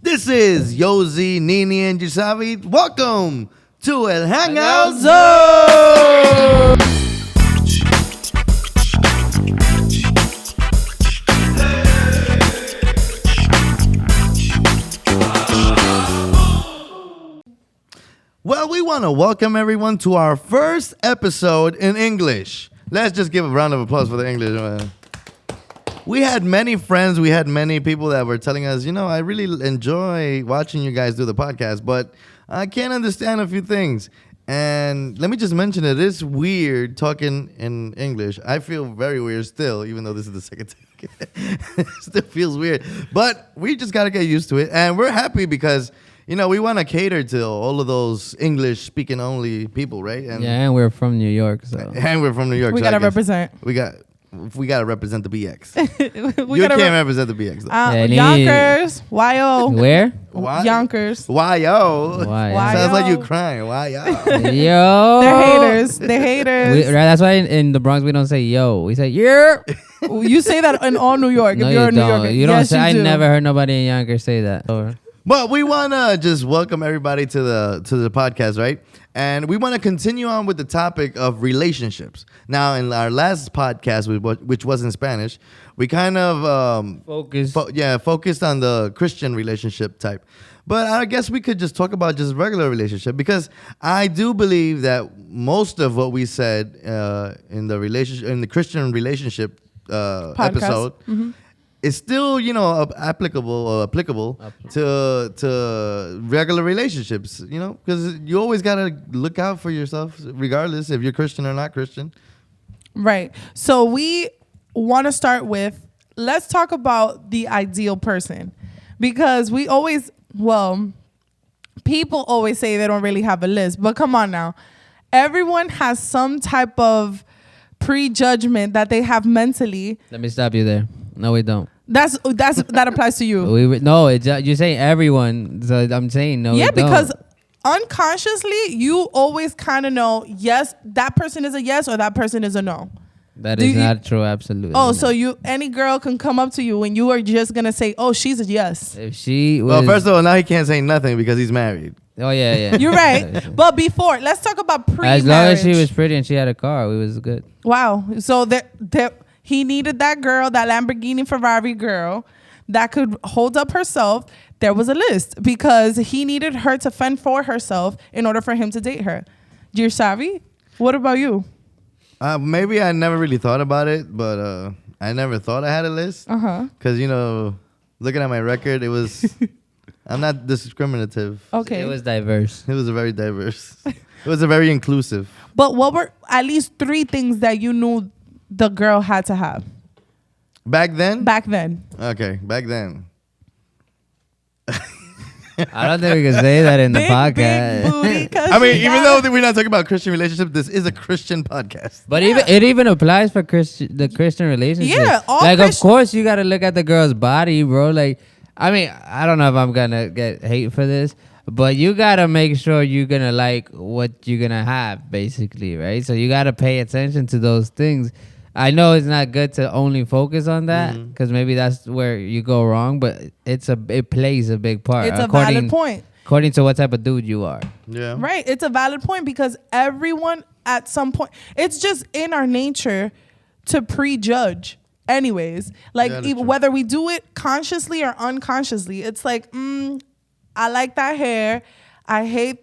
This is Yosi, Nini, and Gisavi. Welcome to El HangOut Zone! Well, we want to welcome everyone to our first episode in English. Let's just give a round of applause for the English, man. We had many friends, we had many people that were telling us, I really enjoy watching you guys do the podcast, but I can't understand a few things. And let me just mention it is weird talking in English. I feel very weird still, even though this is the second take. It still feels weird. But we just got to get used to it. And we're happy because, we want to cater to all of those English-speaking only people, right? And we're from New York, so. And we're from New York. We got to represent. We gotta represent the BX. You can't represent the BX though. Yonkers, YO. Where? Yonkers. YO. Sounds like you crying. YO. Yo. They're haters. That's why in the Bronx we don't say yo. We say yeah. You say that in all New York. No, if you're a New Yorker. You don't yes, say. I do. never heard nobody in Yonkers say that. But we wanna just welcome everybody to the podcast, right? And we want to continue on with the topic of relationships. Now, in our last podcast, which was in Spanish, we kind of focused on the Christian relationship type. But I guess we could just talk about just regular relationship because I do believe that most of what we said in the Christian relationship episode. Mm-hmm. It's still, applicable to regular relationships, because you always got to look out for yourself, regardless if you're Christian or not Christian. Right. So we want to start with, let's talk about the ideal person, because people always say they don't really have a list, but come on now. Everyone has some type of prejudgment that they have mentally. Let me stop you there. No, we don't. That applies to you. You're saying everyone. So I'm saying no. Yeah, because unconsciously you always kind of know. Yes, that person is a yes or that person is a no. That is not true. Absolutely. Oh, so any girl can come up to you and you are just gonna say, "Oh, she's a yes." If she first of all, now he can't say nothing because he's married. Oh yeah. You're right. But before, let's talk about pre-marriage. As long as she was pretty and she had a car, we was good. Wow. So he needed that girl, that Lamborghini Ferrari girl that could hold up herself. There was a list because he needed her to fend for herself in order for him to date her. Dear Savi, what about you? Maybe I never really thought about it, but I never thought I had a list. Because, looking at my record, it was... I'm not discriminative. Okay. It was diverse. It was very diverse. It was a very inclusive. But what were at least 3 things that you knew the girl had to have? Back then? Okay, back then. I don't think we can say that in the podcast. Big booty, even though we're not talking about Christian relationships, this is a Christian podcast. But it even applies for the Christian relationship. Yeah, of course you got to look at the girl's body, bro. I don't know if I'm gonna get hate for this, but you gotta make sure you're gonna like what you're gonna have, basically, right? So you gotta pay attention to those things. I know it's not good to only focus on that because maybe that's where you go wrong, but it plays a big part. It's a valid point. According to what type of dude you are. Yeah. Right. It's a valid point because everyone at some point, it's just in our nature to prejudge. Anyways, whether we do it consciously or unconsciously, it's like, I like that hair. I hate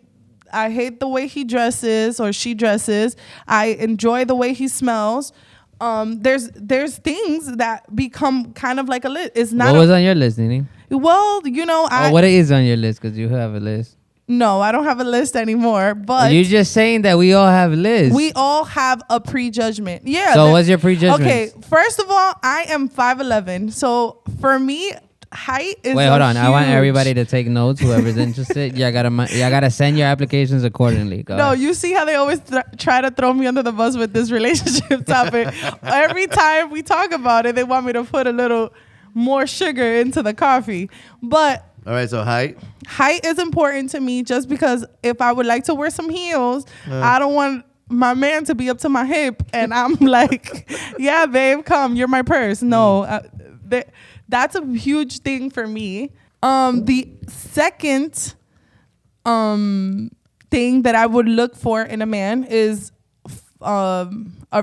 the way he dresses or she dresses. I enjoy the way he smells. There's things that become kind of like a list. It's not. What was on your list, Nini? Well, what is on your list? Because you have a list. No, I don't have a list anymore. But you're just saying that we all have lists. We all have a prejudgment. Yeah. So what's your prejudgment? Okay, first of all, I am 5'11". So for me, height is. Wait, hold on. I want everybody to take notes. Whoever's interested, y'all gotta send your applications accordingly. Go ahead. You see how they always try to throw me under the bus with this relationship topic. Every time we talk about it, they want me to put a little more sugar into the coffee. But all right, so height is important to me just because if I would like to wear some heels, I don't want my man to be up to my hip and I'm like, yeah, babe, come, you're my purse. No, that's a huge thing for me. The second thing that I would look for in a man is a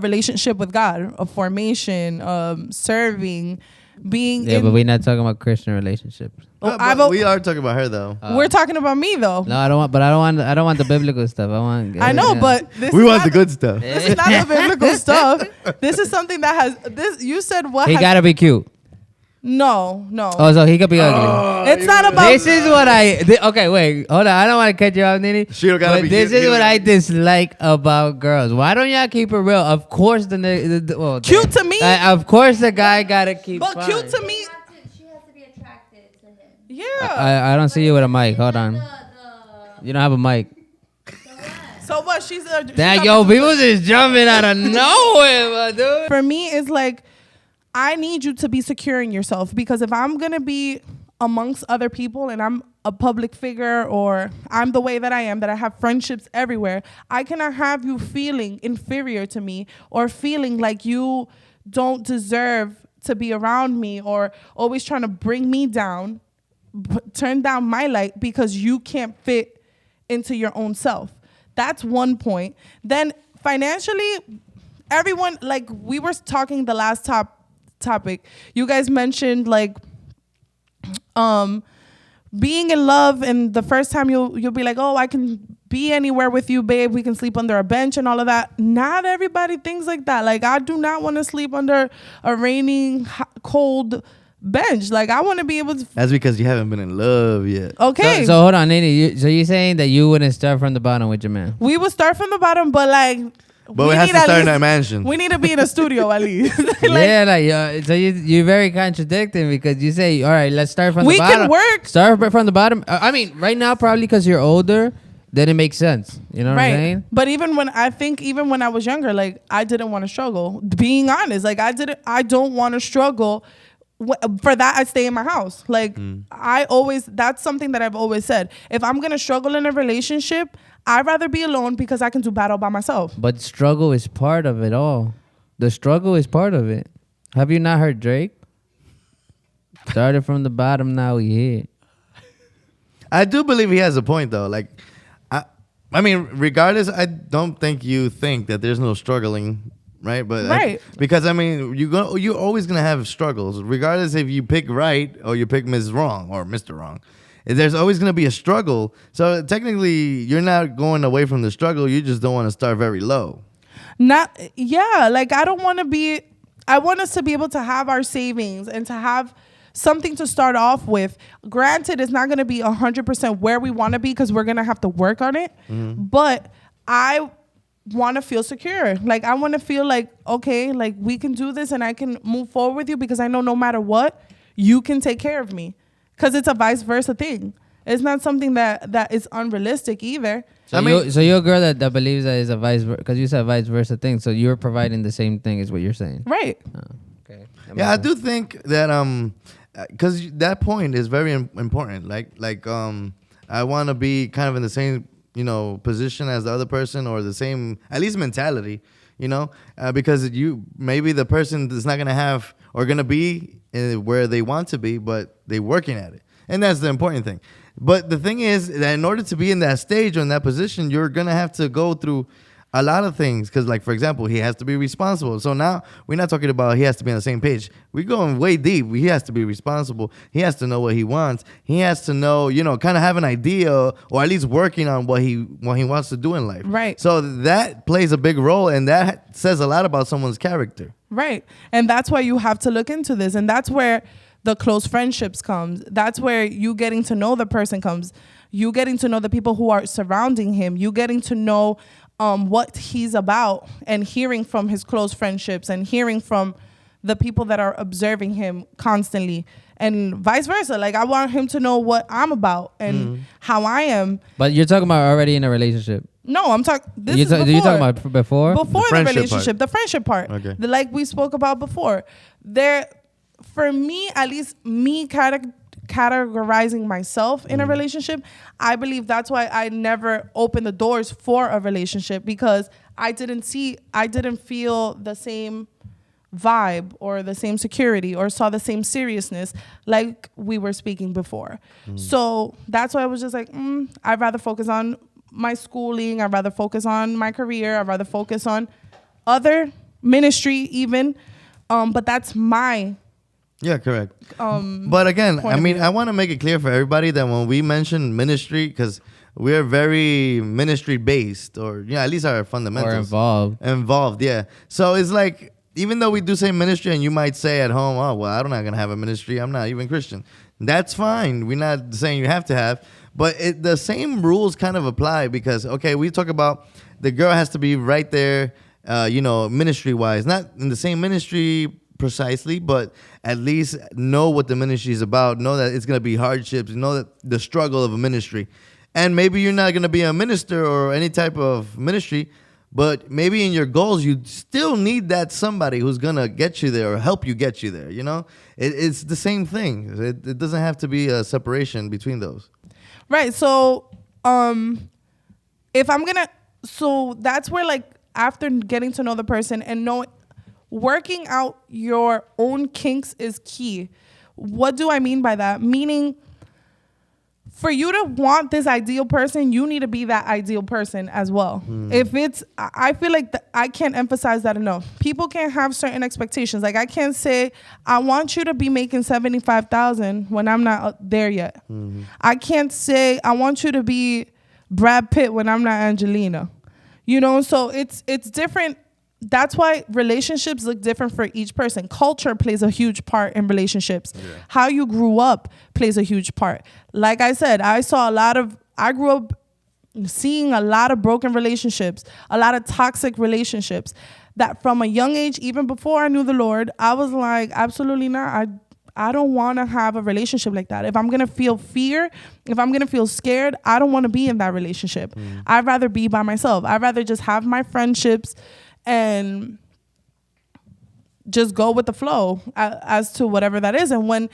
relationship with God, a formation, serving, being. Yeah, but we're not talking about Christian relationships. We are talking about her though. We're talking about me though. No, I don't want. But I don't want the biblical stuff. I know, but this We is want not the good stuff. This is not the biblical stuff. This is something that has this. You said what? He gotta be cute. No. Oh, so he could be ugly. It's not about. This is what okay, wait, hold on. I don't want to cut you off, Nini. She don't gotta but be this cute. is what I dislike about girls. Why don't y'all keep it real? Of course, Cute to me? Of course, the guy gotta keep. But fine. cute to me. She has to be attracted to him. Yeah. I don't see you with a mic. Hold on. You don't have a mic. So what? She's a. Damn, yo, people just jumping out of nowhere, dude. For me, it's like I need you to be secure in yourself, because if I'm gonna be amongst other people and I'm a public figure, or I'm the way that I am, that I have friendships everywhere, I cannot have you feeling inferior to me or feeling like you don't deserve to be around me, or always trying to bring me down, turn down my light because you can't fit into your own self. That's one point. Then financially, everyone, like we were talking the last topic, you guys mentioned like being in love, and the first time you'll be like, oh, I can be anywhere with you, babe, we can sleep under a bench and all of that. Not everybody thinks like that. Like, I do not want to sleep under a raining cold bench. Like, I want to be able to That's because you haven't been in love yet. okay, So hold on, Nini. So you're saying that you wouldn't start from the bottom with your man? we would start from the bottom, but like, But we have need to at start in least- that mansion. we need to be in a studio at least. So you're very contradicting, because you say, all right, let's start from We the can bottom. work. Start from the bottom. I mean, right now, probably because you're older, then it makes sense. You know what I'm saying? But even when I was younger, like I didn't want to struggle. Being honest, like I don't want to struggle. For that, I stay in my house. Like that's something that I've always said. If I'm gonna struggle in a relationship, I'd rather be alone, because I can do battle by myself. But struggle is part of it all. The struggle is part of it. Have you not heard Drake? Started from the bottom, now we here. I do believe he has a point though. Like, I mean, regardless, I don't think you think that there's no struggling, right? But Right. because I mean, you're always gonna have struggles, regardless if you pick right or you pick Ms. Wrong or Mr. Wrong. There's always gonna be a struggle. So technically, you're not going away from the struggle. You just don't want to start very low. Like I don't want to be. I want us to be able to have our savings and to have something to start off with. Granted, it's not going to be 100% where we want to be, because we're going to have to work on it. But I want to feel secure. Like I want to feel like, okay, like we can do this and I can move forward with you, because I know no matter what, you can take care of me. Because it's a vice versa thing. It's not something that is unrealistic either. So you're a girl that believes that is a vice versa, because you said vice versa thing. So you're providing the same thing is what you're saying. Right. Oh, okay. Yeah, I do think that because that point is very important. Like I want to be kind of in the same position as the other person, or the same at least mentality, because maybe the person is not gonna have or gonna be where they want to be, but they're working at it, and that's the important thing. But the thing is that in order to be in that stage or in that position, you're gonna have to go through a lot of things, because like, for example, he has to be responsible. So now we're not talking about he has to be on the same page. We're going way deep. He has to be responsible. He has to know what he wants. He has to know, kind of have an idea, or at least working on what he wants to do in life. Right. So that plays a big role, and that says a lot about someone's character. Right. And that's why you have to look into this. And that's where the close friendships comes. That's where you getting to know the person comes. You getting to know the people who are surrounding him. You getting to know what he's about, and hearing from his close friendships, and hearing from the people that are observing him constantly, and vice versa. Like I want him to know what I'm about and how I am. But you're talking about already in a relationship. No, I'm talking. This is before. You talking about before? Before the friendship relationship, the friendship part. Okay. Like we spoke about before. For me, at least me categorizing myself in a relationship, I believe that's why I never opened the doors for a relationship, because I didn't feel the same vibe or the same security or saw the same seriousness like we were speaking before. So that's why I was just like, I'd rather focus on my schooling. I'd rather focus on my career. I'd rather focus on other ministry even. But that's my Yeah, correct. But again, I mean, I want to make it clear for everybody that when we mention ministry, because we're very ministry based, or at least our fundamentals. Or involved. Involved, yeah. So it's like, even though we do say ministry, and you might say at home, oh, well, I'm not going to have a ministry. I'm not even Christian. That's fine. We're not saying you have to have. But the same rules kind of apply because, okay, we talk about the girl has to be right there, ministry-wise. Not in the same ministry precisely, but at least know what the ministry is about. Know that it's going to be hardships. Know that the struggle of a ministry. And maybe you're not going to be a minister or any type of ministry, but maybe in your goals, you still need that somebody who's going to get you there or help you get you there, It's the same thing. It doesn't have to be a separation between those. Right. So, if I'm going to, so that's where like after getting to know the person and working out your own kinks is key. What do I mean by that? Meaning, for you to want this ideal person, you need to be that ideal person as well. If it's, I feel like I can't emphasize that enough. People can't have certain expectations. Like I can't say, I want you to be making $75,000 when I'm not there yet. I can't say, I want you to be Brad Pitt when I'm not Angelina. So it's different. That's why relationships look different for each person. Culture plays a huge part in relationships. Yeah. How you grew up plays a huge part. Like I said, I grew up seeing a lot of broken relationships, a lot of toxic relationships that from a young age, even before I knew the Lord, I was like, absolutely not. I don't want to have a relationship like that. If I'm going to feel fear, if I'm going to feel scared, I don't want to be in that relationship. I'd rather be by myself. I'd rather just have my friendships and just go with the flow as to whatever that is. And when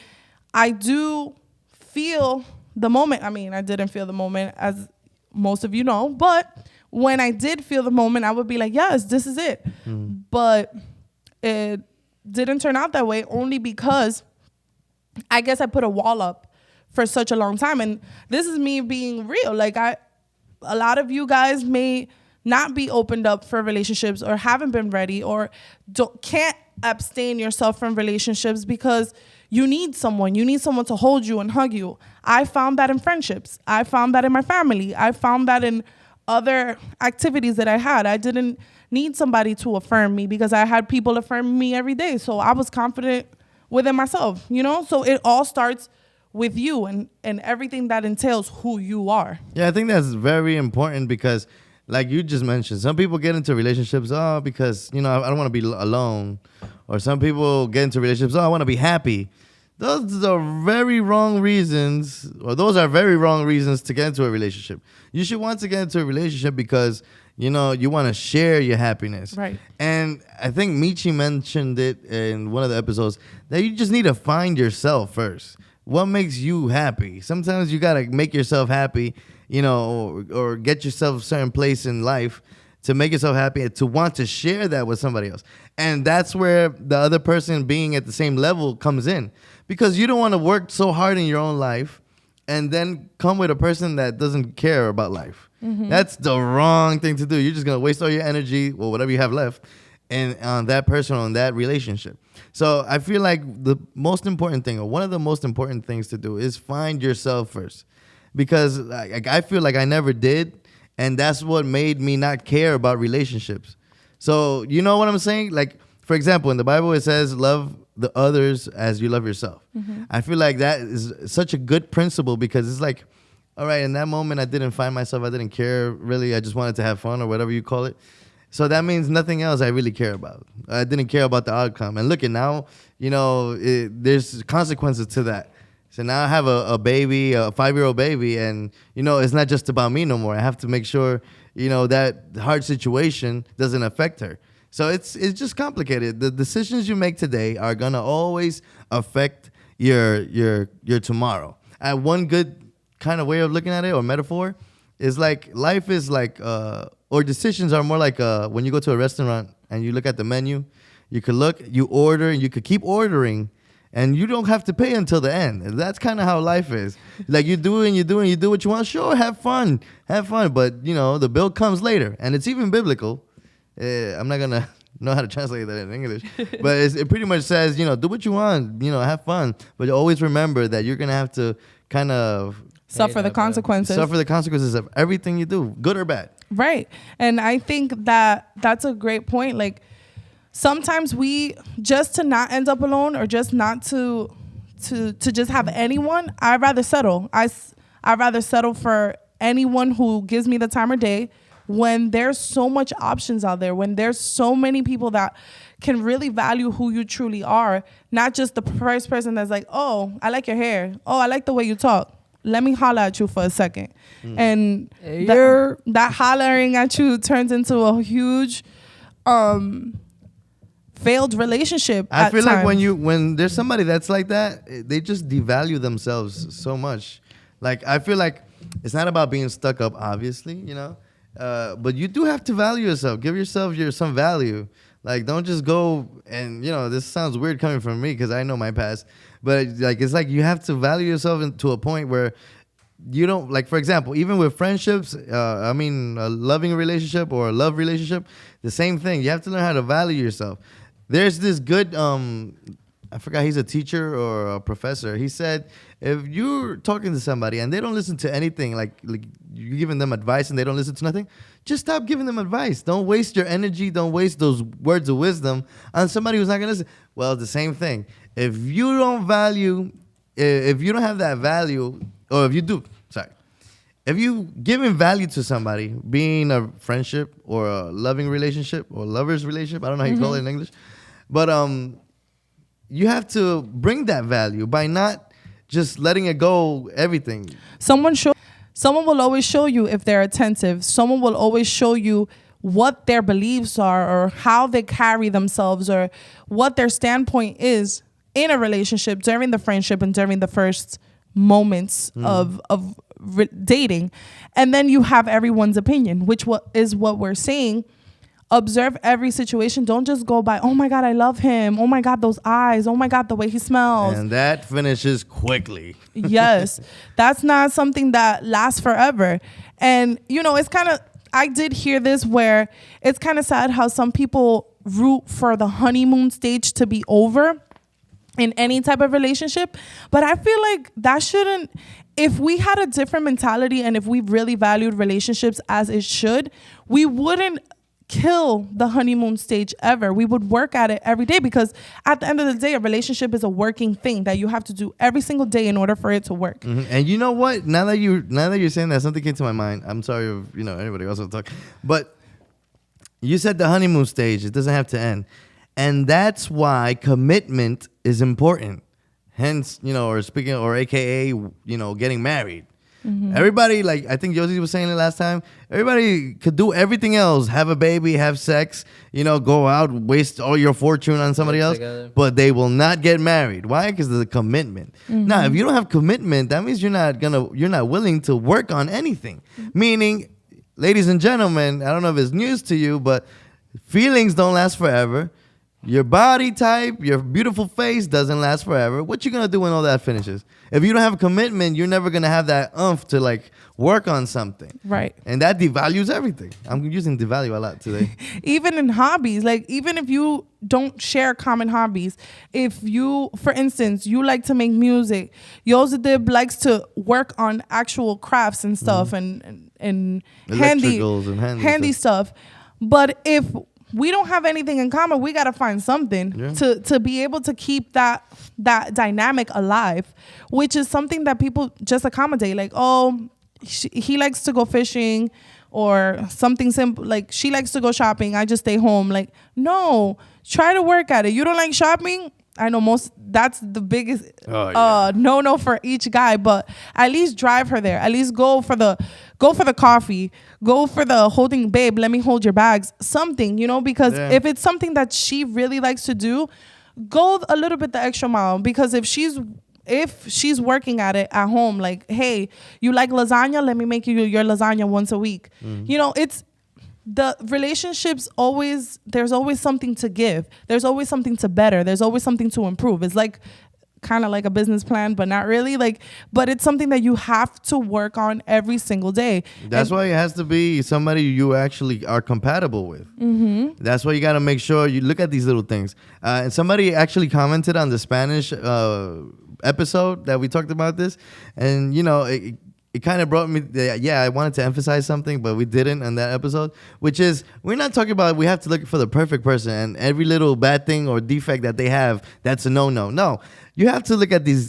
I do feel the moment, I mean, I didn't feel the moment as most of you know, but when I did feel the moment, I would be like, yes, this is it. But it didn't turn out that way only because I guess I put a wall up for such a long time. And this is me being real. Like a lot of you guys may not be opened up for relationships or haven't been ready or can't abstain yourself from relationships because you need someone. You need someone to hold you and hug you. I found that in friendships. I found that in my family. I found that in other activities that I had. I didn't need somebody to affirm me because I had people affirming me every day. So I was confident within myself, So it all starts with you and everything that entails who you are. Yeah, I think that's very important because like you just mentioned, some people get into relationships, because, I don't want to be alone. Or some people get into relationships, I want to be happy. Those are very wrong reasons to get into a relationship. You should want to get into a relationship because, you want to share your happiness. Right. And I think Michi mentioned it in one of the episodes that you just need to find yourself first. What makes you happy? Sometimes you got to make yourself happy, or get yourself a certain place in life to make yourself happy and to want to share that with somebody else. And that's where the other person being at the same level comes in. Because you don't want to work so hard in your own life and then come with a person that doesn't care about life. That's the wrong thing to do. You're just going to waste all your energy, or whatever you have left, and on that person, on that relationship. So I feel like the most important thing, or one of the most important things to do, is find yourself first. Because I feel like I never did, and that's what made me not care about relationships. So you know what I'm saying? Like, for example, in the Bible it says, love the others as you love yourself. I feel like that is such a good principle because it's like, all right, in that moment I didn't find myself, I didn't care really, I just wanted to have fun or whatever you call it. So that means nothing else I really care about. I didn't care about the outcome. And look at now, there's consequences to that. So now I have a baby, a 5-year-old baby, and, it's not just about me no more. I have to make sure, that hard situation doesn't affect her. So it's just complicated. The decisions you make today are going to always affect your tomorrow. One good kind of way of looking at it, or metaphor, is like life is like, or decisions are more like when you go to a restaurant and you look at the menu, You could look, you order, and you could keep ordering, and you don't have to pay until the end. And that's kind of how life is. Like you do and you do and you do what you want. Sure, have fun, but the bill comes later, and it's even biblical. I'm not gonna know how to translate that in English, but it pretty much says, do what you want, have fun, but always remember that you're gonna have to kind of suffer the consequences. Suffer the consequences of everything you do, good or bad. Right. And I think that that's a great point. Like sometimes we just to not end up alone or just not to just have anyone, I'd rather settle. I'd rather settle for anyone who gives me the time of day when there's so much options out there, when there's so many people that can really value who you truly are, not just the first person that's like, oh, I like your hair. Oh, I like the way you talk. Let me holler at you for a second. And that hollering at you turns into a huge failed relationship. I feel like when there's somebody that's like that, they just devalue themselves so much. Like I feel like it's not about being stuck up, obviously, but you do have to value yourself. Give yourself some value. Like don't just go and this sounds weird coming from me because I know my past. But it's like you have to value yourself to a point where you don't, like, for example, even with friendships, a loving relationship or a love relationship, the same thing. You have to learn how to value yourself. There's this good, I forgot, he's a teacher or a professor. He said, if you're talking to somebody and they don't listen to anything, like you're giving them advice and they don't listen to nothing, just stop giving them advice. Don't waste your energy. Don't waste those words of wisdom on somebody who's not going to listen. Well, the same thing. If you don't have that value, or if you giving value to somebody, being a friendship or a loving relationship or lover's relationship, I don't know how you call it in English, but you have to bring that value by not just letting it go, everything. Someone will always show you if they're attentive. Someone will always show you what their beliefs are or how they carry themselves or what their standpoint is in a relationship during the friendship and during the first moments of dating. And then you have everyone's opinion, which is what we're saying. Observe every situation. Don't just go by, oh my God, I love him. Oh my God, those eyes. Oh my God, the way he smells. And that finishes quickly. Yes. That's not something that lasts forever. And, it's kind of, I did hear this where it's kind of sad how some people root for the honeymoon stage to be over in any type of relationship. But I feel like that shouldn't, if we had a different mentality and if we really valued relationships as it should, we wouldn't kill the honeymoon stage ever. We would work at it every day because at the end of the day, a relationship is a working thing that you have to do every single day in order for it to work. Mm-hmm. And you know what? Now that you're saying that, something came to my mind. I'm sorry if anybody else will talk, but you said the honeymoon stage. It doesn't have to end. And that's why commitment is important. Hence, or AKA, getting married. Mm-hmm. Everybody, like I think Josie was saying it last time, everybody could do everything else. Have a baby, have sex, go out, waste all your fortune on somebody else. Together. But they will not get married. Why? Because of the commitment. Mm-hmm. Now, if you don't have commitment, that means you're not willing to work on anything. Mm-hmm. Meaning, ladies and gentlemen, I don't know if it's news to you, but feelings don't last forever. Your body type, your beautiful face doesn't last forever. What you gonna do when all that finishes? If you don't have a commitment, you're never gonna have that oomph to work on something. Right. And that devalues everything. I'm using devalue a lot today. Even in hobbies, even if you don't share common hobbies, if you, for instance, you like to make music, Yosef likes to work on actual crafts and stuff and handy stuff. But if we don't have anything in common, we got to find something to be able to keep that dynamic alive, which is something that people just accommodate. Like, oh, he likes to go fishing or something simple. Like, she likes to go shopping. I just stay home. Like, no, try to work at it. You don't like shopping? I know that's the biggest no for each guy, but at least drive her there. At least go for the coffee, go for the holding, babe, let me hold your bags, something, because if it's something that she really likes to do, go a little bit the extra mile, because if she's working at it at home, like, hey, you like lasagna? Let me make you your lasagna once a week. Mm-hmm. the relationships always, there's always something to give. There's always something to better. There's always something to improve. It's like kind of like a business plan, but not really. Like, but it's something that you have to work on every single day. That's why it has to be somebody you actually are compatible with. That's why you got to make sure you look at these little things. And somebody actually commented on the Spanish episode that we talked about this, and you know, it kind of brought me. Yeah, I wanted to emphasize something, but we didn't on that episode, which is we're not talking about we have to look for the perfect person and every little bad thing or defect that they have. That's a no. No, you have to look at these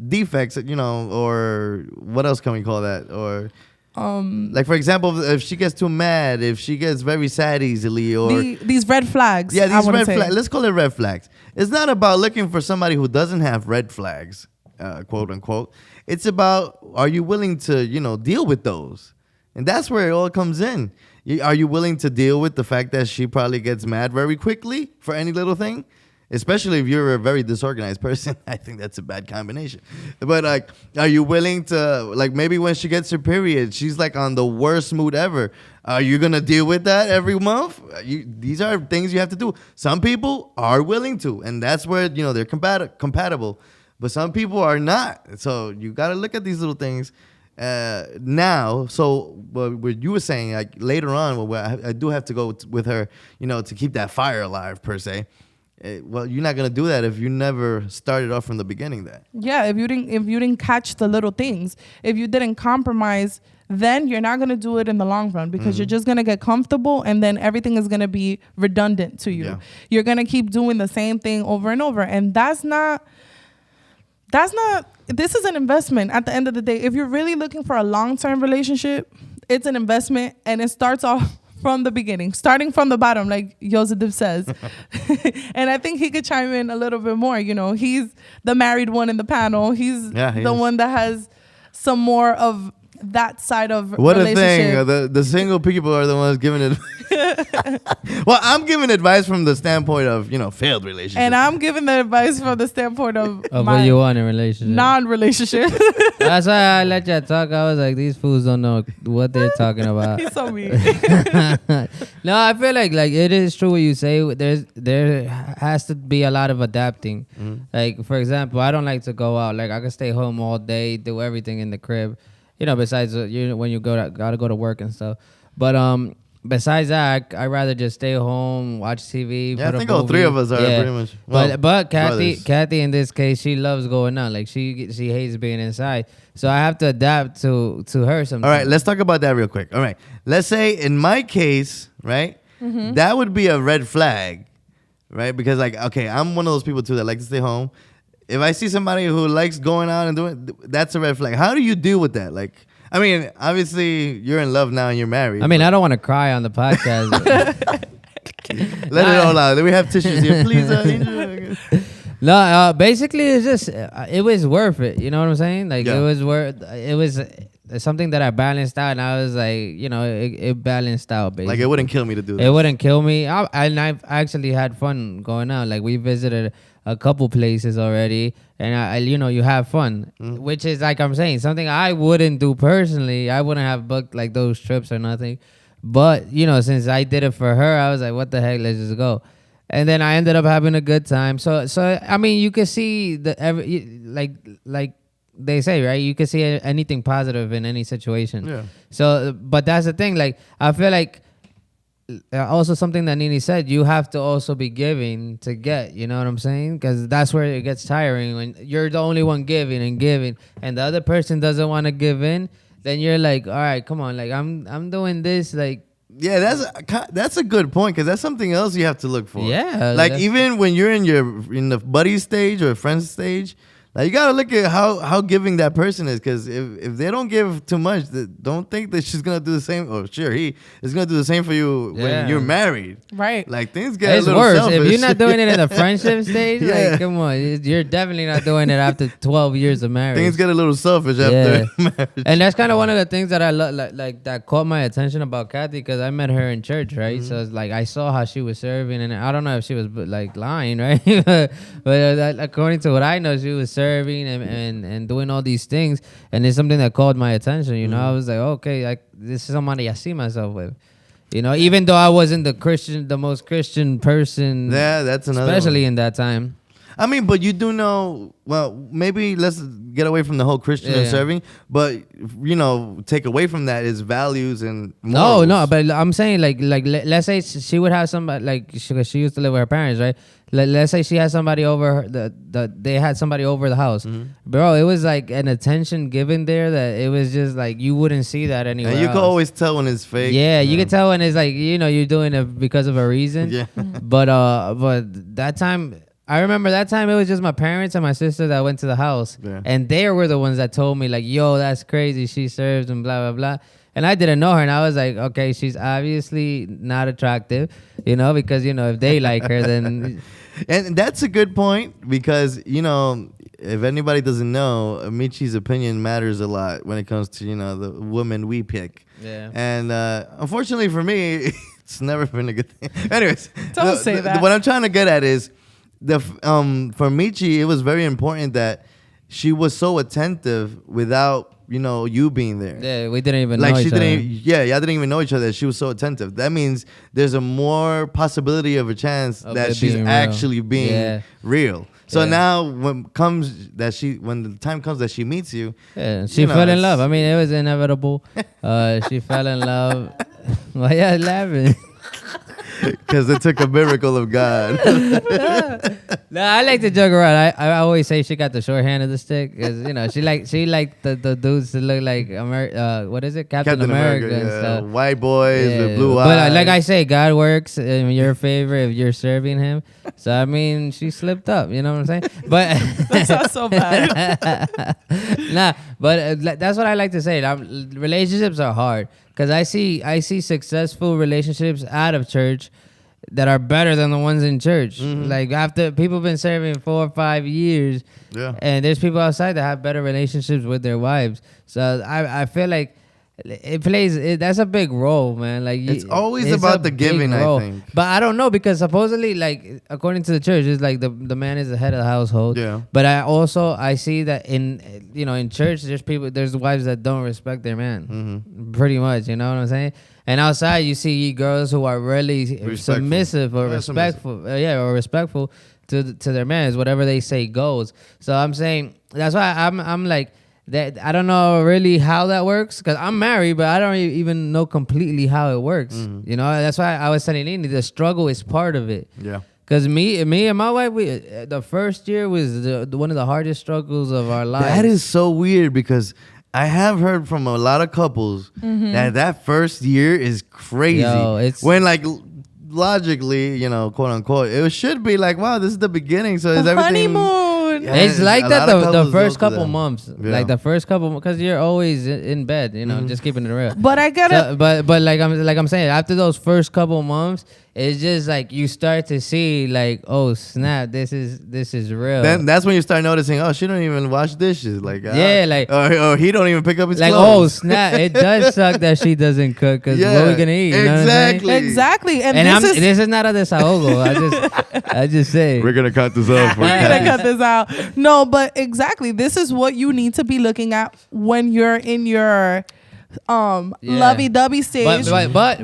defects, you know, or what else can we call that? Or like for example, if she gets too mad, if she gets very sad easily, or these red flags. Yeah, these red flags. Let's call it red flags. It's not about looking for somebody who doesn't have red flags, quote unquote. It's about, are you willing to, you know, deal with those? And that's where it all comes in. Are you willing to deal with the fact that she probably gets mad very quickly for any little thing? Especially if you're a very disorganized person. I think that's a bad combination. But like, are you willing to, like, maybe when she gets her period, she's like on the worst mood ever. Are you going to deal with that every month? These are things you have to do. Some people are willing to, and that's where, you know, they're compatible. But some people are not. So you got to look at these little things now. So what you were saying, like later on, I do have to go with her, you know, to keep that fire alive per se. Well, you're not gonna do that if you never started off from the beginning. Yeah, if you didn't catch the little things, if you didn't compromise, then you're not gonna do it in the long run because you're just gonna get comfortable, and then everything is gonna be redundant to you. Yeah. You're gonna keep doing the same thing over and over, and that's not. This is an investment at the end of the day. If you're really looking for a long-term relationship, it's an investment, and it starts off from the beginning, starting from the bottom, like Joseph says. And I think he could chime in a little bit more. You know, he's the married one in the panel. He's the one that has some more of that side of what relationship. A thing. The single people are the ones giving it. Well, I'm giving advice from the standpoint of, you know, failed relationships. And I'm giving the advice from the standpoint of what you want in a relationship. Non-relationship. That's why I let you talk. I was like, these fools don't know what they're talking about. He's so mean. No, I feel like it is true what you say. There has to be a lot of adapting. Like, for example, I don't like to go out. Like, I can stay home all day, do everything in the crib. You know, besides when you gotta go to work and stuff. But besides that, I'd rather just stay home, watch TV. Yeah, I think all three of us are pretty much. Well, but Kathy in this case, she loves going out. Like she hates being inside. So I have to adapt to her sometimes. All right, let's talk about that real quick. All right, let's say in my case, right, that would be a red flag, right? Because like, okay, I'm one of those people too that like to stay home. If I see somebody who likes going out and doing, that's a red flag. How do you deal with that? Like, I mean, obviously you're in love now and you're married. I mean, I don't want to cry on the podcast. Let it all out. We have tissues here, please. No, basically it's just it was worth it. You know what I'm saying? Like it was something that I balanced out, and I was like, you know, it balanced out. Basically, like it wouldn't kill me to do that. It wouldn't kill me. And I've actually had fun going out. Like we visited a couple places already, and I you know, you have fun, which is like I'm saying, something I wouldn't do personally. I wouldn't have booked like those trips or nothing, but you know, since I did it for her, I was like, what the heck, let's just go. And then I ended up having a good time. So I mean, you can see like they say, right? You can see anything positive in any situation. Yeah. So, but that's the thing. Like I feel like. Also something that Nini said, you have to also be giving to get, you know what I'm saying? Because that's where it gets tiring when you're the only one giving and the other person doesn't want to give in. Then you're like, all right, come on, like I'm doing this, like. Yeah, that's a good point, because that's something else you have to look for. Yeah, like even when you're in the buddy stage or friend stage, like you gotta look at how giving that person is, because if they don't give too much, don't think that she's gonna do the same. Or sure, he is gonna do the same for you when you're married. Right. Like things get it's a little worse selfish. if you're not doing it in the friendship stage. Like, come on, you're definitely not doing it after 12 years of marriage. Things get a little selfish after marriage. And that's kind of one of the things that I like that caught my attention about Kathy, because I met her in church, right? So it's like I saw how she was serving, and I don't know if she was like lying, right? but according to what I know, she was serving and doing all these things, and it's something that caught my attention. You know, I was like, okay, like this is somebody I see myself with. You know, even though I wasn't the most Christian person, Yeah, that's another especially one. in that time. I mean, but you do know, well, maybe let's get away from the whole Christian and Yeah. serving, but, take away from that is values and No, morals. no, but I'm saying let's say she would have somebody like she used to live with her parents, right? Let's say she had somebody over they had somebody over the house, bro. It was like an attention given there that it was just like you wouldn't see that anywhere. And you else. can always tell when it's fake. Yeah, you can tell when it's like you're doing it because of a reason. Yeah. But that time. I remember that time it was just my parents and my sister that went to the house. Yeah. And they were the ones that told me like, yo, that's crazy. She serves and blah, blah, blah. And I didn't know her. And I was like, okay, she's obviously not attractive, because, if they like her, then... And that's a good point because, if anybody doesn't know, Michi's opinion matters a lot when it comes to, the woman we pick. Yeah. And unfortunately for me, it's never been a good thing. Anyways. Don't say that. What I'm trying to get at is, for Michi, it was very important that she was so attentive without, you being there. Yeah, we didn't even Like know she each other. didn't, y'all didn't even know each other. She was so attentive. That means there's a more possibility of a chance Of that it she's being real. actually being Yeah. real. So Yeah. now when the time comes that she meets you, Yeah, she you know, fell in it's- love. I mean, it was inevitable. She fell in love. Why you laughing? because it took a miracle of God. No, I like to joke around. I always say she got the short hand of the stick because she liked the dudes to look like what is it, Captain America and yeah. stuff. White boys Yeah, with blue but eyes. like I say, God works in your favor if you're serving Him. So I mean, she slipped up. You know what I'm saying? But That's not so bad. nah, but that's what I like to say. Relationships are hard because I see successful relationships out of church that are better than the ones in church. Like after people been serving 4 or 5 years, Yeah. and there's people outside that have better relationships with their wives. So I feel like that's a big role, man. Like It's always it's about a the big giving, I role. think. But I don't know because supposedly, like according to the church, it's like the man is the head of the household. Yeah. But I see that in church there's wives that don't respect their man. Pretty much, you know what I'm saying? And outside you see girls who are really submissive or Yeah, respectful, or respectful to their man. Whatever they say goes. So I'm saying that's why I'm like that. I don't know really how that works because I'm married, but I don't even know completely how it works. You know, that's why I was telling Nini the struggle is part of it. Yeah. Cause me and my wife, the first year was one of the hardest struggles of our lives. That is so weird because I have heard from a lot of couples that first year is crazy. Yo, it's- when like logically, quote unquote, it should be like, wow, this is the beginning. So is everything Honeymoon. Yeah, It's like a that lot of the couples first go through couple that. months, Yeah. like the first couple, because you're always in bed, just keeping it real. But I gotta. So, but like I'm saying, after those first couple months, it's just like you start to see like, oh snap, this is real. Then that's when you start noticing, oh, she don't even wash dishes, like Yeah, like- or he don't even pick up his like, oh clothes. snap, it does suck that she doesn't cook because what are we gonna eat? You know what I'm saying? Exactly. Exactly. And, And this is. this is not a desahogo. I just say. We're gonna cut this off. We're gonna cut this out. No, but exactly. This is what you need to be looking at when you're in your lovey-dovey stage. But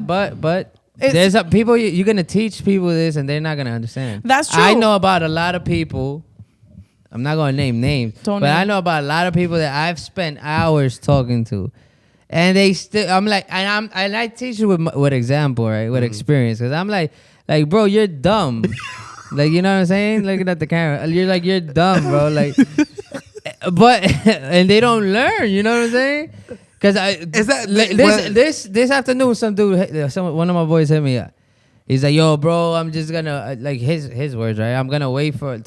It's- there's people you're gonna teach people this and they're not gonna understand. That's true. I know about a lot of people. I'm not gonna name names, Don't but name. I know about a lot of people that I've spent hours talking to, and they still. I'm like, and I teach you with example, right, with experience, because I'm like, bro, you're dumb. Like, you know what I'm saying? Looking at the camera, you're dumb, bro. Like, but and they don't learn. You know what I'm saying? Because Is that- this afternoon, some dude, one of my boys hit me up. He's like, "Yo, bro, I'm just gonna like his words, right? I'm gonna wait for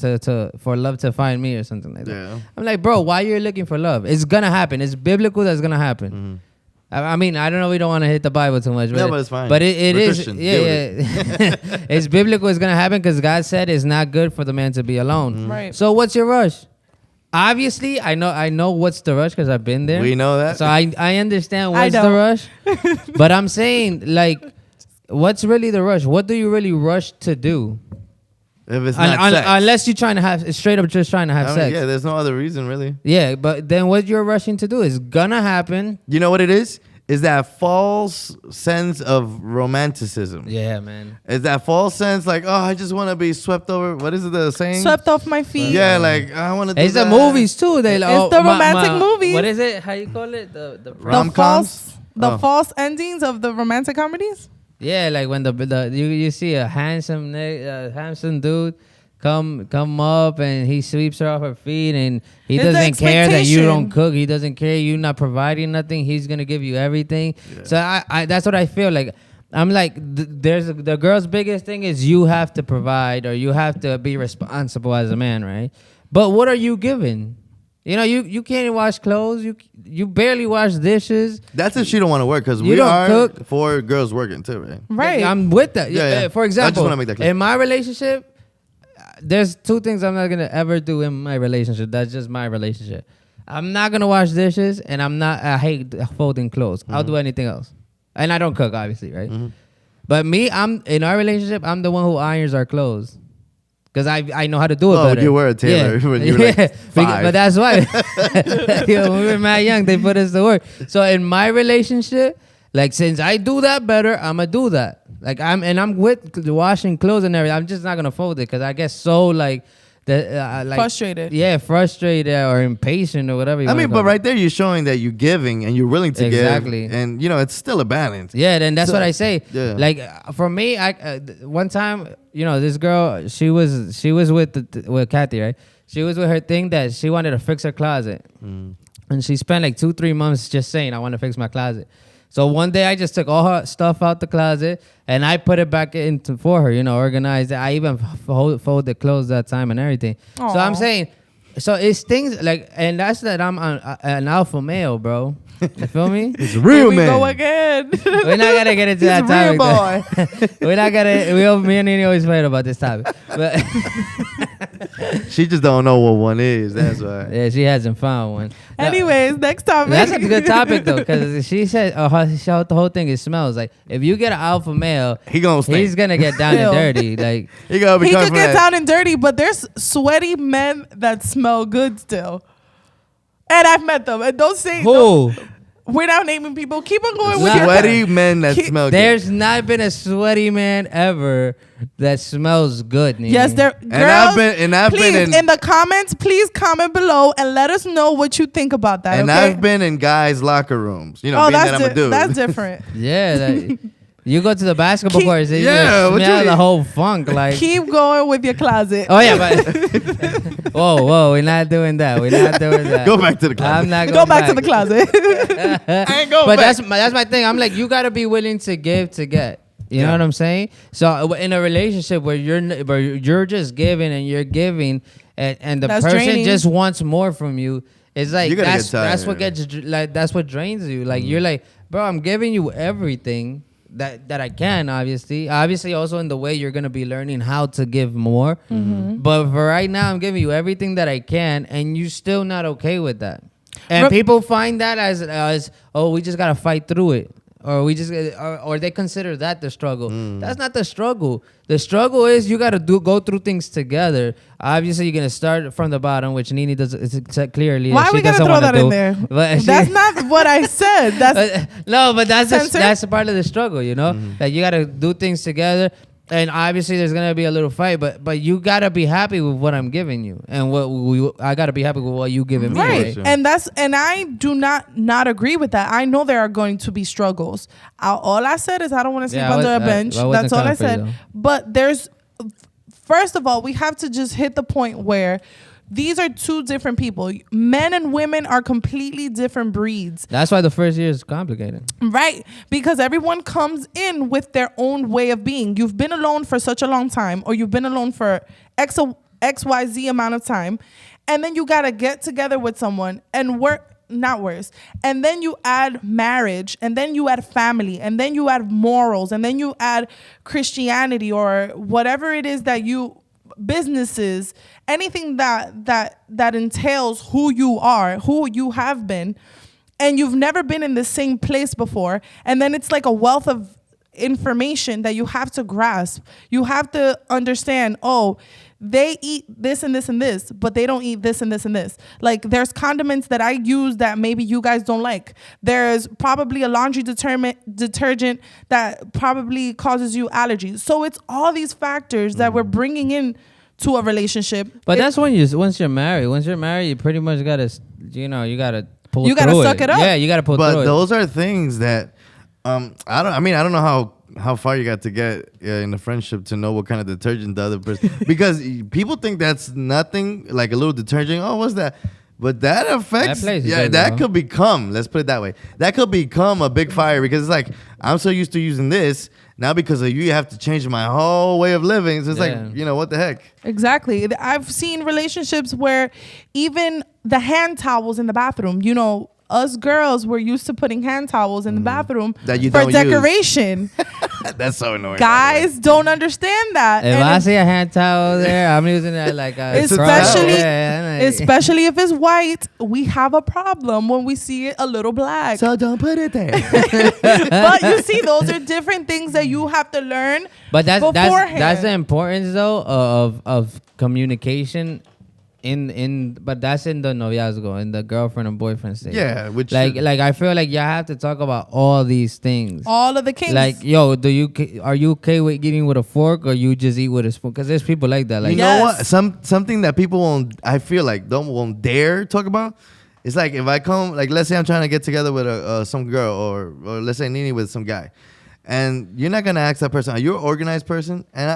love to find me or something like that." Yeah. I'm like, "Bro, why you're looking for love? It's gonna happen. It's biblical. That's gonna happen." I mean, I don't know. We don't want to hit the Bible too much, No, but it's fine. But it We're is, Christian. yeah, Deal yeah. It's biblical. It's gonna happen because God said it's not good for the man to be alone. Right. So what's your rush? Obviously, I know what's the rush because I've been there. We know that. So I understand I what's the don't. rush. But I'm saying, like, what's really the rush? What do you really rush to do? If it's not sex. Unless you're trying to have straight up just trying to have I mean, sex. yeah, there's no other reason really. Yeah, but then what you're rushing to do is gonna happen. You know what it is? is that false sense of romanticism. Yeah, man. Is that false sense like, oh, I just want to be swept over? What is it the saying? Swept off my feet. Yeah, like I want to. It's the movies too. They It's the romantic movies. What is it? How you call it? The rom-coms? False endings of the romantic comedies. Yeah, like when you see a handsome dude come up and he sweeps her off her feet and he It's the doesn't care that you don't expectation. cook. He doesn't care you not providing nothing. He's gonna give you everything. Yeah. So I that's what I feel like. I'm like the girl's biggest thing is you have to provide or you have to be responsible as a man, right? But what are you giving? You know, you can't wash clothes. You barely wash dishes. That's if she don't want to work because You we don't are cook. 4 girls working too, right? Right. Like, I'm with that. Yeah. For I just example, wanna make that clear. in my relationship, there's 2 things I'm not gonna ever do in my relationship. That's just my relationship. I'm not gonna wash dishes, and I hate folding clothes. I'll do anything else, and I don't cook, obviously, right? But me, I'm in our relationship. I'm the one who irons our clothes. Because I know how to do it better. You were a tailor when you were like 5. But that's why. When we were mad young, they put us to work. So in my relationship, like since I do that better, I'm going to do that. Like I'm with washing clothes and everything. I'm just not going to fold it because I get so like Frustrated. Yeah, frustrated or impatient or whatever you I wanna mean, call but it. right there, you're showing that you're giving and you're willing to Exactly. give. And, it's still a balance. Yeah, then that's So- what I say. Yeah. Like for me, one time, this girl, she was with Kathy, right? She was with her thing that she wanted to fix her closet, and she spent like 2-3 months just saying, "I want to fix my closet." So one day I just took all her stuff out the closet and I put it back into for her, organized it. I even folded clothes that time and everything. So I'm Aw. saying, so it's things like, and that's that I'm an alpha male, bro. You feel me? It's a real Here we man. go again. We're not gonna get into that He's a real topic. We're not gonna. Me and Nini always fight about this topic, but She just don't know what one is. That's why. yeah, she hasn't found one. No, Anyways, next topic. that's a good topic though, because she said the whole thing is smells. Like if you get an alpha male, He gonna stink. he's gonna get down and Ew. dirty. Like He gotta be He careful could get of that. down and dirty, but there's sweaty men that smell good still. And I've met them. And don't say who? we're not naming people. Keep on going with your Sweaty men that Keep- smell good. There's not been a sweaty man ever that smells good. Nene. Yes, there. And I've Please, been in the comments, please comment below and let us know what you think about that. And okay? I've been in guys' locker rooms. Being Oh, that I'm a dude. that's different. Yeah, you go to the basketball Keep- courts, you Yeah, what you smell the mean? whole funk. Like Keep going with your closet. oh yeah, but whoa, we're not doing that. We're not doing that. Go back to the closet. I'm not Go going back to the closet. I ain't going But back. that's my thing. I'm like, you gotta be willing to give to get. You know what I'm saying? So in a relationship where you're just giving and you're giving, and the That's person draining. just wants more from you, it's like You're gonna that's get tired. that's what gets that's what drains you. Like you're like, bro, I'm giving you everything that I can. Obviously, also in the way you're gonna be learning how to give more. But for right now, I'm giving you everything that I can, and you're still not okay with that. And people find that as oh, we just gotta fight through it. Or we just, or they consider that the struggle. That's not the struggle. The struggle is you gotta go through things together. Obviously, you're gonna start from the bottom, which Nini does clearly. Why she are we gonna doesn't throw wanna that do. in there? But That's not what I said. That's no, but that's Censor? that's a part of the struggle, That you gotta do things together. And obviously, there's gonna be a little fight, but you gotta be happy with what I'm giving you, and I gotta be happy with what you giving me. right. Sure. And I do not agree with that. I know there are going to be struggles. All I said is I don't want to sleep Yeah, under a bench. I wasn't That's all I coming for you, said. though. But first of all, we have to just hit the point where these are two different people. Men and women are completely different breeds. That's why the first year is complicated. Right, because everyone comes in with their own way of being. You've been alone for such a long time, or you've been alone for XYZ amount of time, and then you gotta get together with someone and work. Not worse. And then you add marriage, and then you add family, and then you add morals, and then you add Christianity or whatever it is that you businesses, anything that entails who you are, who you have been, and you've never been in the same place before, and then it's like a wealth of information that you have to grasp. You have to understand, oh, they eat this and this and this, but they don't eat this and this and this. Like, there's condiments that I use that maybe you guys don't like. There's probably a laundry detergent that probably causes you allergies. So it's all these factors that we're bringing in to a relationship. But that's when once you're married. Once you're married, you pretty much gotta, you gotta pull. You gotta suck it up. Yeah, you gotta pull through it. But those are things that I don't know how far you got to get in the friendship to know what kind of detergent the other person, because people think that's nothing, like a little detergent. Oh, what's that? But that affects. That could become. Let's put it that way. That could become a big fire, because it's like, I'm so used to using this now, because of you have to change my whole way of living. So it's like, what the heck? Exactly. I've seen relationships where even the hand towels in the bathroom, us girls were used to putting hand towels in the bathroom that you for don't decoration. That's so annoying. Guys don't understand that. If I see a hand towel there, I'm using that like especially if it's white, we have a problem when we see it a little black. So don't put it there. But you see, those are different things that you have to learn. But that's beforehand. that's the importance though of communication. But that's in the noviazgo, in the girlfriend and boyfriend stage. Yeah, which like I feel like you have to talk about all these things. All of the kinks. Like, yo, are you okay with eating with a fork, or you just eat with a spoon? Because there's people like that. Like, you know what? Something that people I feel like won't dare talk about. It's like, if I come, like, let's say I'm trying to get together with some girl, or let's say Nini with some guy, and you're not gonna ask that person, are you an organized person? And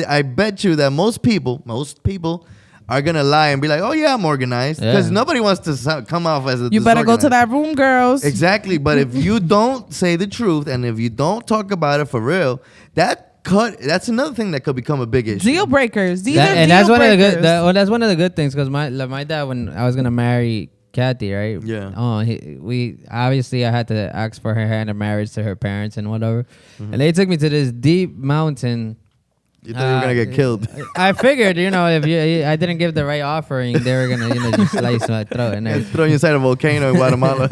I bet you that most people are gonna lie and be like, oh yeah, I'm organized, because nobody wants to come off as a you better go to that room, girls. Exactly. But if you don't say the truth, and if you don't talk about it for real, that's another thing that could become a big issue. Deal breakers. That's one of the good. That's one of the good things, because my dad, when I was gonna marry Kathy, right? Yeah. We obviously, I had to ask for her hand in marriage to her parents and whatever, and they took me to this deep mountain. You thought you were gonna get killed. I figured, if I didn't give the right offering, they were gonna, just slice my throat and everything. Throw you inside a volcano in Guatemala.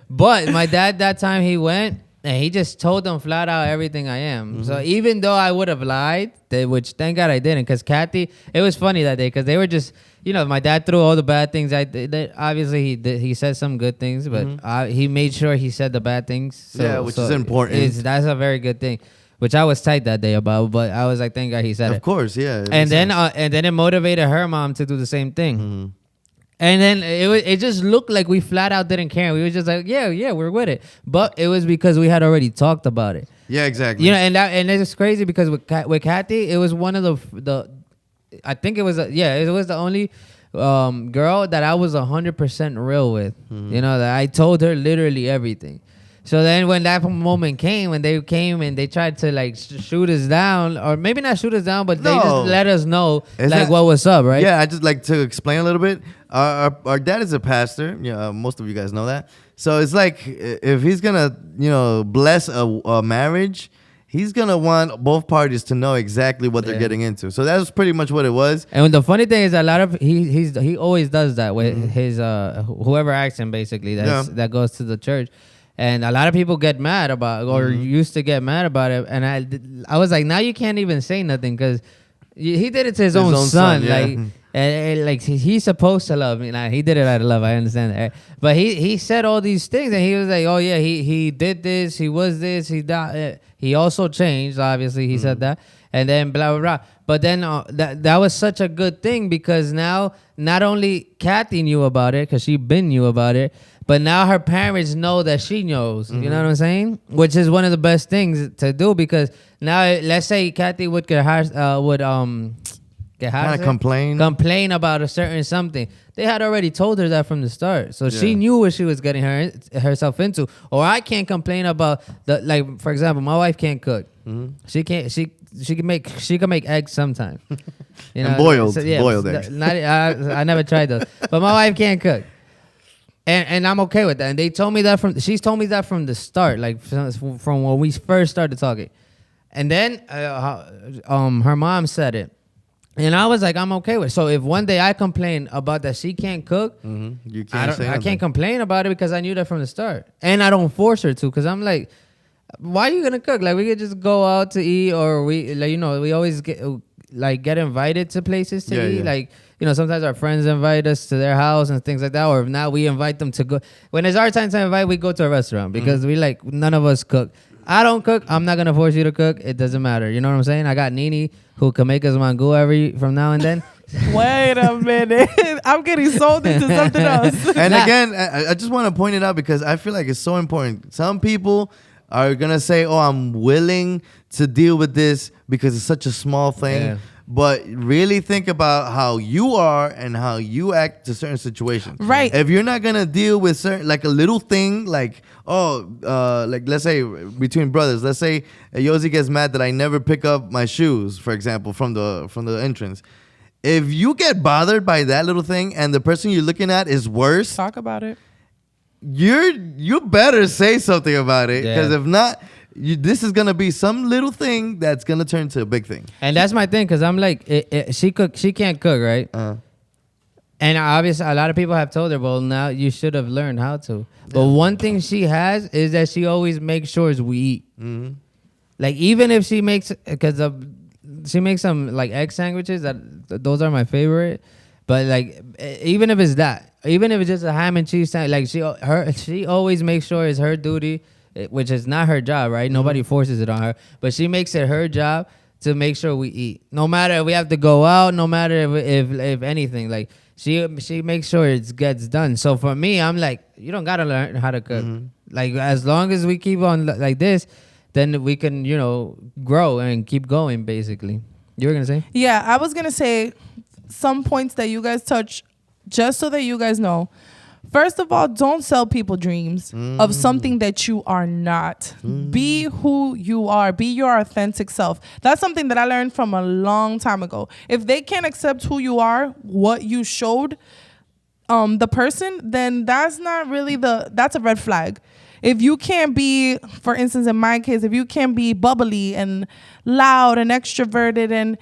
But my dad, that time he went, and he just told them flat out everything I am. So even though I would have lied, which thank God I didn't, because Kathy, it was funny that day, because they were just, my dad threw all the bad things I did. Obviously, he said some good things, but he made sure he said the bad things. So, which is important. That's a very good thing. Which I was tight that day about, but I was like, thank God he said it. Of course, yeah. And then it motivated her mom to do the same thing. And then it just looked like we flat out didn't care. We were just like, yeah, we're with it. But it was because we had already talked about it. Yeah, exactly. And it's crazy, because with Kathy, it was one of the I think it was it was the only girl that I was 100% real with. That I told her literally everything. So then when that moment came, when they came and they tried to like shoot us down, or maybe not shoot us down, but they just let us know what was up, right? Yeah, I just like to explain a little bit. Our dad is a pastor. Most of you guys know that. So it's like, if he's gonna bless a marriage, he's gonna want both parties to know exactly what they're getting into. So that was pretty much what it was. And the funny thing is, a lot of he always does that with his whoever acts him, basically that goes to the church. And a lot of people get mad about, or used to get mad about it. And I was like, now you can't even say nothing, because he did it to his own son. Yeah. Like he's supposed to love me. Nah, he did it out of love. I understand that. But he said all these things, and he was like, oh yeah, he did this. He was this. He died. He also changed. Obviously, he said that. And then blah blah blah. But then that was such a good thing, because now not only Kathy knew about it, because she been knew about it, but now her parents know that she knows. You know what I'm saying? Which is one of the best things to do, because now, let's say Kathy would complain about a certain something. They had already told her that from the start, so she knew what she was getting herself into. Or I can't complain about for example, my wife can't cook. She can't. She can make eggs sometimes. And boiled eggs. I never tried those, but my wife can't cook. And I'm okay with that. And she's told me that from the start, like from when we first started talking. And then her mom said it. And I was like, I'm okay with it. So if one day I complain about that she can't cook, you can't I can't complain about it, because I knew that from the start. And I don't force her to, because I'm like, why are you gonna cook? Like we could just go out to eat, or we like we always get invited to places to eat. Yeah. Like sometimes our friends invite us to their house and things like that, or if not, we invite them to go. When it's our time to invite, we go to a restaurant because we none of us cook. I don't cook. I'm not gonna force you to cook. It doesn't matter. You know what I'm saying? I got Nini who can make us mango from now and then. Wait a minute. I'm getting sold into something else. And again, I just want to point it out because I feel like it's so important. Some people are going to say, oh, I'm willing to deal with this because it's such a small thing. Yeah. But really think about how you are and how you act to certain situations. Right. If you're not going to deal with certain, like a little thing, like, like let's say between brothers, let's say Yosi gets mad that I never pick up my shoes, for example, from the entrance. If you get bothered by that little thing and the person you're looking at is worse, Talk about it. you better say something about it, because if not, this is gonna be some little thing that's gonna turn into a big thing. And that's my thing, because I'm like, she can't cook, right? And obviously, a lot of people have told her, well, now you should have learned how to. But one thing she has is that she always makes sure we eat. Mm-hmm. Like, even if she makes, she makes some like egg sandwiches, those are my favorite. But like, even if it's that, even if it's just a ham and cheese sandwich, like she always makes sure it's her duty, which is not her job, right? Mm-hmm. Nobody forces it on her, but she makes it her job to make sure we eat. No matter if we have to go out, no matter if anything, like she makes sure it gets done. So for me, I'm like, you don't gotta learn how to cook. Mm-hmm. Like, as long as we keep on like this, then we can, grow and keep going, basically. You were going to say? Yeah, I was going to say some points that you guys touch, just so that you guys know. First of all, don't sell people dreams of something that you are not. Be who you are. Be your authentic self. That's something that I learned from a long time ago. If they can't accept who you are, what you showed the person, then that's not really that's a red flag. If you can't be, for instance, in my case, if you can't be bubbly and loud and extroverted and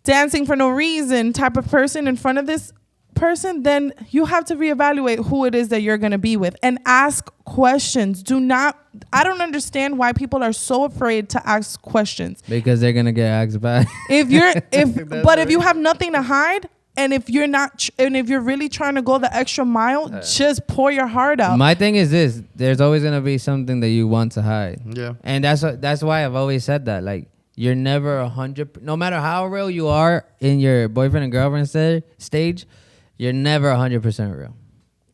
dancing for no reason type of person in front of this person, then you have to reevaluate who it is that you're going to be with and ask questions. I don't understand why people are so afraid to ask questions. Because they're going to get asked back. If you have nothing to hide, and if you're not, and if you're really trying to go the extra mile, just pour your heart out. My thing is this: there's always gonna be something that you want to hide. Yeah, and that's why I've always said that. Like, you're never 100. No matter how real you are in your boyfriend and girlfriend stage, you're never 100% real.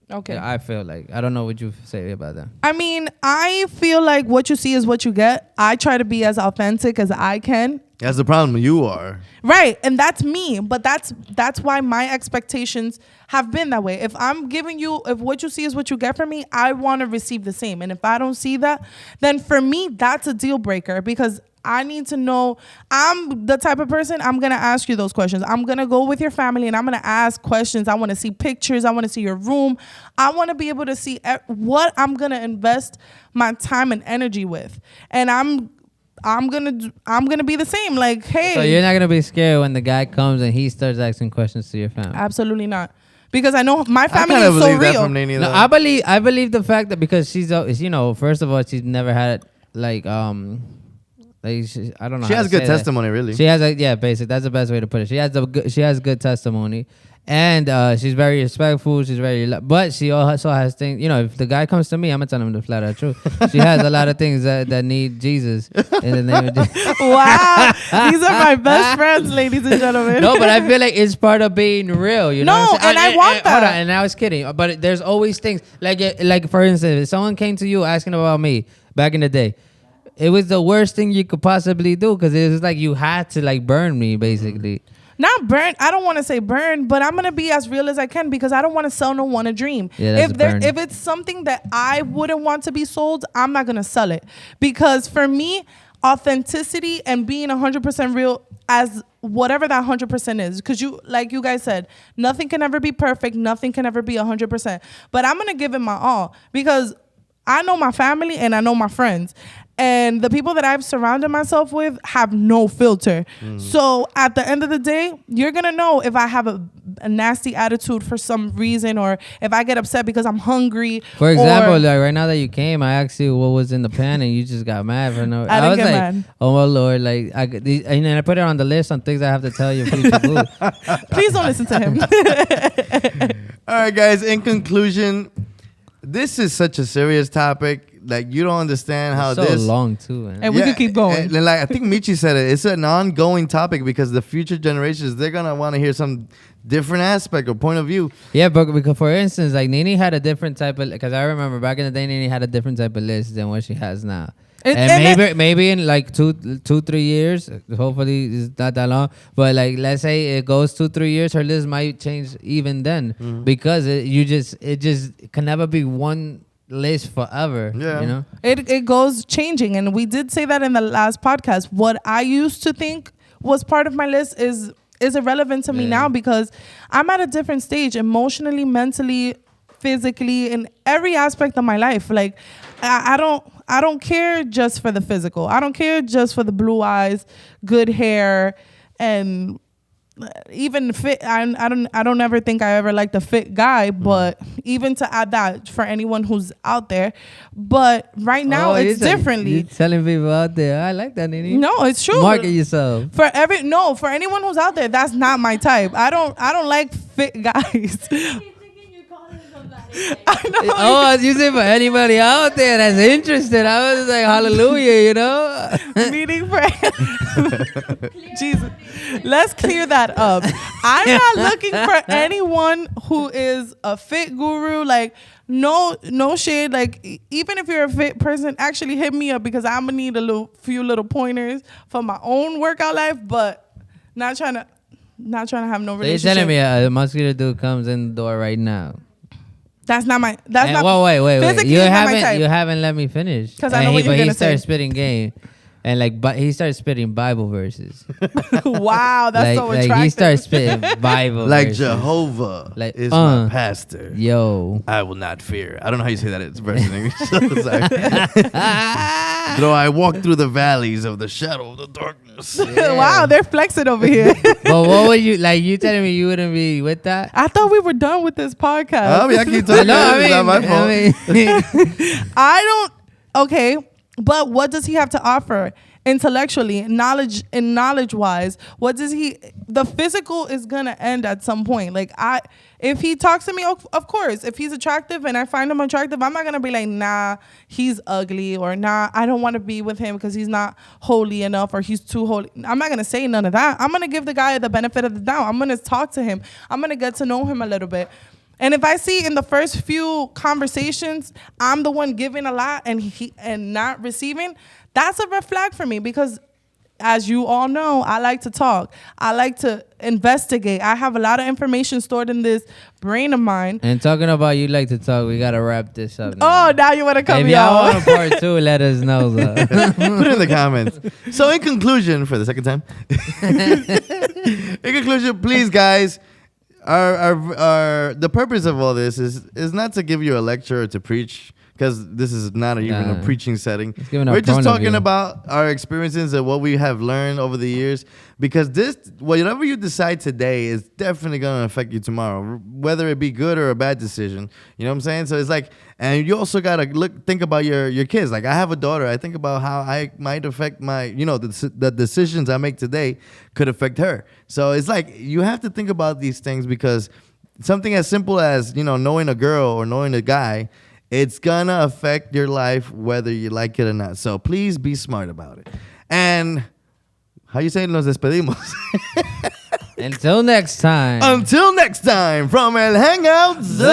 Okay, yeah, I feel like, I don't know what you say about that. I mean, I feel like what you see is what you get. I try to be as authentic as I can. That's the problem. You are. Right. And that's me. But that's why my expectations have been that way. If I'm giving you, if what you see is what you get from me, I want to receive the same. And if I don't see that, then for me, that's a deal breaker, because I need to know. I'm the type of person, I'm going to ask you those questions. I'm going to go with your family and I'm going to ask questions. I want to see pictures. I want to see your room. I want to be able to see what I'm going to invest my time and energy with. And I'm gonna be the same. Like, hey. So you're not gonna be scared when the guy comes and he starts asking questions to your family? Absolutely not, because I know my family is so real. That from Nene, no, I believe the fact that, because she's first of all, she's never had I don't know. She has good testimony, really. She has basic. That's the best way to put it. She has good testimony. And she's very respectful. She's but she also has things. If the guy comes to me, I'm gonna tell him the flat out truth. She has a lot of things that need Jesus in the name of Jesus. Wow, these are my best friends, ladies and gentlemen. No, but I feel like it's part of being real. You know. No, and I want that. Hold on, and I was kidding. But there's always things like for instance, if someone came to you asking about me back in the day, it was the worst thing you could possibly do, because it was like you had to burn me, basically. Not burn. I don't want to say burn, but I'm gonna be as real as I can, because I don't want to sell no one a dream. Yeah, if it's something that I wouldn't want to be sold, I'm not gonna sell it, because for me, authenticity and being 100% real, as whatever that 100% is, because like you guys said, nothing can ever be perfect, nothing can ever be 100%. But I'm gonna give it my all, because I know my family and I know my friends. And the people that I've surrounded myself with have no filter. So at the end of the day, you're going to know if I have a nasty attitude for some reason, or if I get upset because I'm hungry. For example, or, like right now that you came, I asked you what was in the pan, and you just got mad for no. I didn't was get like, mad. oh my Lord, like and I put it on the list on things I have to tell you. Future boo. please don't listen to him. All right, guys. In conclusion, this is such a serious topic. Like, you don't understand how so this long too, man. And we could keep going. And like I think Michi said it. It's an ongoing topic because the future generations, they're gonna want to hear some different aspect or point of view. Yeah, but because for instance, like Nene had a different type of, because I remember back in the day, Nene had a different type of list than what she has now. And maybe in like 2-3 years, hopefully it's not that long, but like let's say it goes 2-3 years, her list might change even then, because it just can never be one list forever. Yeah. You know, it goes changing, and we did say that in the last podcast. What I used to think was part of my list is irrelevant to me now, because I'm at a different stage emotionally, mentally, physically, in every aspect of my life. Like I don't care just for the physical. I don't care just for the blue eyes, good hair, and even fit. I don't ever think I ever liked a fit guy, but even to add that for anyone who's out there. But right now it's differently. You're telling people out there, I like that, Nene. No, it's true. Market yourself. For anyone who's out there, that's not my type. I don't like fit guys. I know. Oh, as you say, for anybody out there that's interested, I was like, hallelujah, you know? Meeting for Jesus. Let's clear that up. I'm not looking for anyone who is a fit guru. Like, no shade. Like, even if you're a fit person, actually hit me up, because I'm gonna need few little pointers for my own workout life, but not trying to have no So relationship. you're telling me a muscular dude comes in the door right now? That's not my. Wait. Physically, You it's not my type. haven't let me finish. 'Cause I know what you're But gonna he started say. spitting game, and he started spitting Bible verses. Wow, that's so attractive. Like he started spitting Bible Like verses. Jehovah Like, is my pastor. Yo. I will not fear. I don't know how you say that. It's verse in English. So sorry. Though I walk through the valleys of the shadow of the darkness. Wow, they're flexing over here. But what would you like? You telling me you wouldn't be with that? I thought we were done with this podcast. I keep talking. It's not my fault. I don't. Okay, but what does he have to offer intellectually, knowledge wise? What does he? The physical is gonna end at some point. Like if he talks to me, of course, if he's attractive and I find him attractive, I'm not gonna be like, nah, he's ugly, or nah, I don't want to be with him because he's not holy enough, or he's too holy. I'm not gonna say none of that. I'm gonna give the guy the benefit of the doubt. I'm gonna talk to him. I'm gonna get to know him a little bit. And if I see in the first few conversations I'm the one giving a lot and not receiving, that's a red flag for me, because as you all know, I like to talk. I like to investigate. I have a lot of information stored in this brain of mine. And talking about you like to talk, we gotta wrap this up. Oh, now you want to come, If y'all want a part 2, let us know. Though. Put it in the comments. So in conclusion, for the second time, in conclusion, please, guys, the purpose of all this is not to give you a lecture or to preach, because this is not even a preaching setting. We're just talking about our experiences and what we have learned over the years, because whatever you decide today is definitely going to affect you tomorrow, whether it be good or a bad decision. You know what I'm saying? So it's like, and you also got to think about your kids. Like, I have a daughter. I think about how I might affect the decisions I make today could affect her. So it's like, you have to think about these things, because something as simple as, knowing a girl or knowing a guy, it's gonna affect your life whether you like it or not. So please be smart about it. And how you say nos despedimos? Until next time. Until next time, from El Hangout Zone.